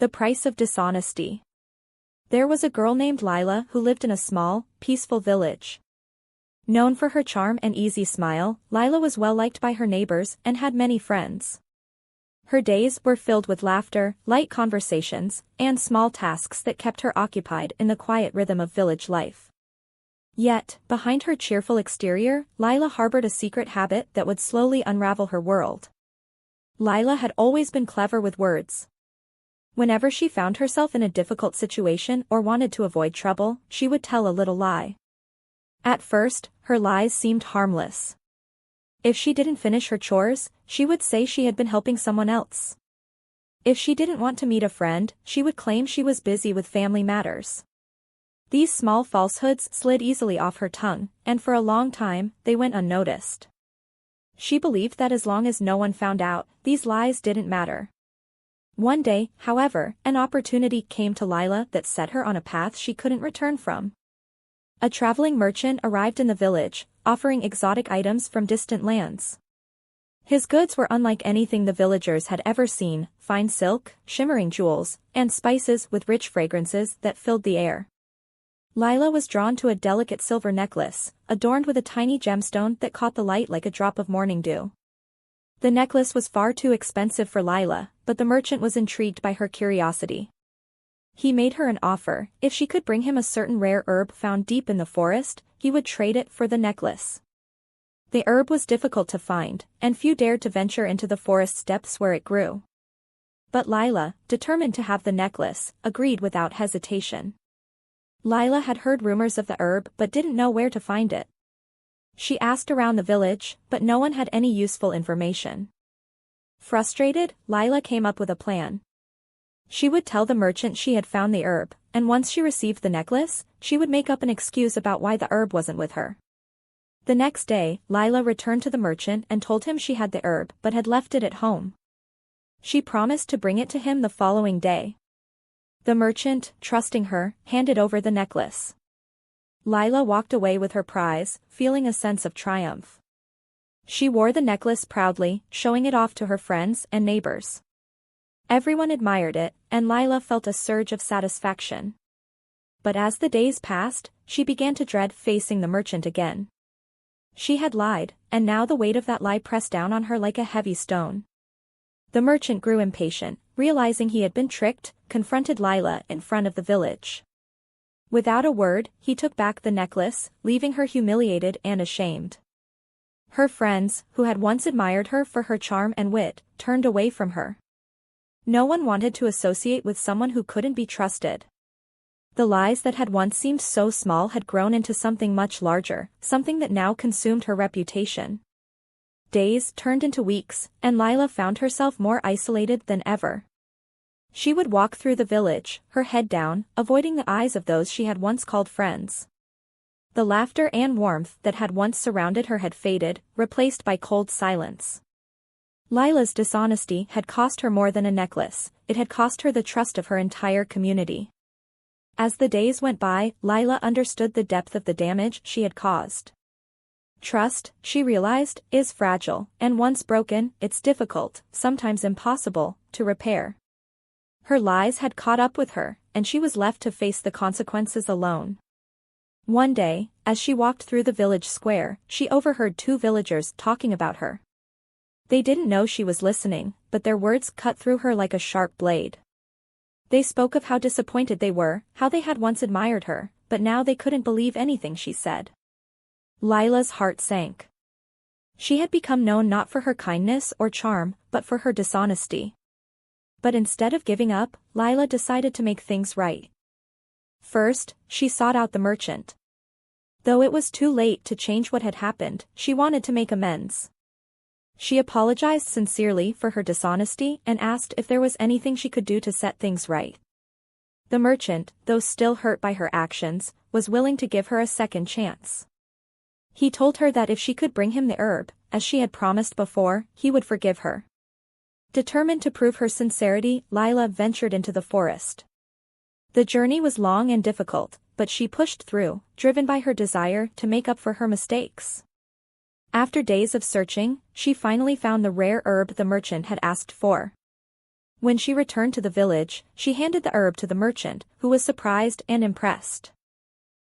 The Price of Dishonesty. There was a girl named Lila who lived in a small, peaceful village. Known for her charm and easy smile, Lila was well liked by her neighbors and had many friends. Her days were filled with laughter, light conversations, and small tasks that kept her occupied in the quiet rhythm of village life. Yet, behind her cheerful exterior, Lila harbored a secret habit that would slowly unravel her world. Lila had always been clever with words. Whenever she found herself in a difficult situation or wanted to avoid trouble, she would tell a little lie. At first, her lies seemed harmless. If she didn't finish her chores, she would say she had been helping someone else. If she didn't want to meet a friend, she would claim she was busy with family matters. These small falsehoods slid easily off her tongue, and for a long time, they went unnoticed. She believed that as long as no one found out, these lies didn't matter. One day, however, an opportunity came to Lila that set her on a path she couldn't return from. A traveling merchant arrived in the village, offering exotic items from distant lands. His goods were unlike anything the villagers had ever seen: fine silk, shimmering jewels, and spices with rich fragrances that filled the air. Lila was drawn to a delicate silver necklace, adorned with a tiny gemstone that caught the light like a drop of morning dew. The necklace was far too expensive for Lila, but the merchant was intrigued by her curiosity. He made her an offer: if she could bring him a certain rare herb found deep in the forest, he would trade it for the necklace. The herb was difficult to find, and few dared to venture into the forest's depths where it grew. But Lila, determined to have the necklace, agreed without hesitation. Lila had heard rumors of the herb but didn't know where to find it. She asked around the village, but no one had any useful information. Frustrated, Lila came up with a plan. She would tell the merchant she had found the herb, and once she received the necklace, she would make up an excuse about why the herb wasn't with her. The next day, Lila returned to the merchant and told him she had the herb but had left it at home. She promised to bring it to him the following day. The merchant, trusting her, handed over the necklace. Lila walked away with her prize, feeling a sense of triumph. She wore the necklace proudly, showing it off to her friends and neighbors. Everyone admired it, and Lila felt a surge of satisfaction. But as the days passed, she began to dread facing the merchant again. She had lied, and now the weight of that lie pressed down on her like a heavy stone. The merchant grew impatient, realizing he had been tricked, confronted Lila in front of the village. Without a word, he took back the necklace, leaving her humiliated and ashamed. Her friends, who had once admired her for her charm and wit, turned away from her. No one wanted to associate with someone who couldn't be trusted. The lies that had once seemed so small had grown into something much larger, something that now consumed her reputation. Days turned into weeks, and Lila found herself more isolated than ever. She would walk through the village, her head down, avoiding the eyes of those she had once called friends. The laughter and warmth that had once surrounded her had faded, replaced by cold silence. Lila's dishonesty had cost her more than a necklace; it had cost her the trust of her entire community. As the days went by, Lila understood the depth of the damage she had caused. Trust, she realized, is fragile, and once broken, it's difficult, sometimes impossible, to repair. Her lies had caught up with her, and she was left to face the consequences alone. One day, as she walked through the village square, she overheard two villagers talking about her. They didn't know she was listening, but their words cut through her like a sharp blade. They spoke of how disappointed they were, how they had once admired her, but now they couldn't believe anything she said. Lila's heart sank. She had become known not for her kindness or charm, but for her dishonesty. But instead of giving up, Lila decided to make things right. First, she sought out the merchant. Though it was too late to change what had happened, she wanted to make amends. She apologized sincerely for her dishonesty and asked if there was anything she could do to set things right. The merchant, though still hurt by her actions, was willing to give her a second chance. He told her that if she could bring him the herb, as she had promised before, he would forgive her. Determined to prove her sincerity, Lila ventured into the forest. The journey was long and difficult, but she pushed through, driven by her desire to make up for her mistakes. After days of searching, she finally found the rare herb the merchant had asked for. When she returned to the village, she handed the herb to the merchant, who was surprised and impressed.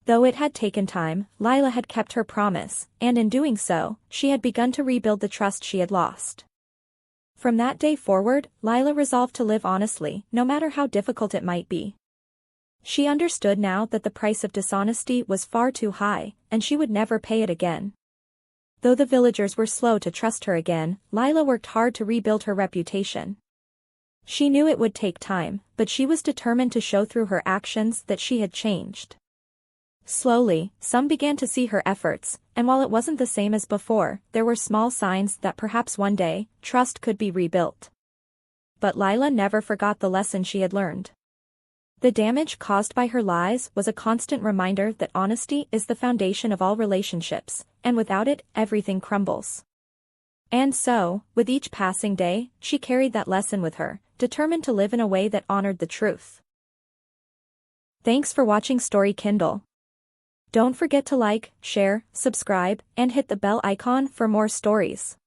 Though it had taken time, Lila had kept her promise, and in doing so, she had begun to rebuild the trust she had lost. From that day forward, Lila resolved to live honestly, no matter how difficult it might be. She understood now that the price of dishonesty was far too high, and she would never pay it again. Though the villagers were slow to trust her again, Lila worked hard to rebuild her reputation. She knew it would take time, but she was determined to show through her actions that she had changed. Slowly, some began to see her efforts, and while it wasn't the same as before, there were small signs that perhaps one day, trust could be rebuilt. But Lila never forgot the lesson she had learned. The damage caused by her lies was a constant reminder that honesty is the foundation of all relationships, and without it, everything crumbles. And so, with each passing day, she carried that lesson with her, determined to live in a way that honored the truth. Thanks for watching Story Kindle. Don't forget to like, share, subscribe, and hit the bell icon for more stories.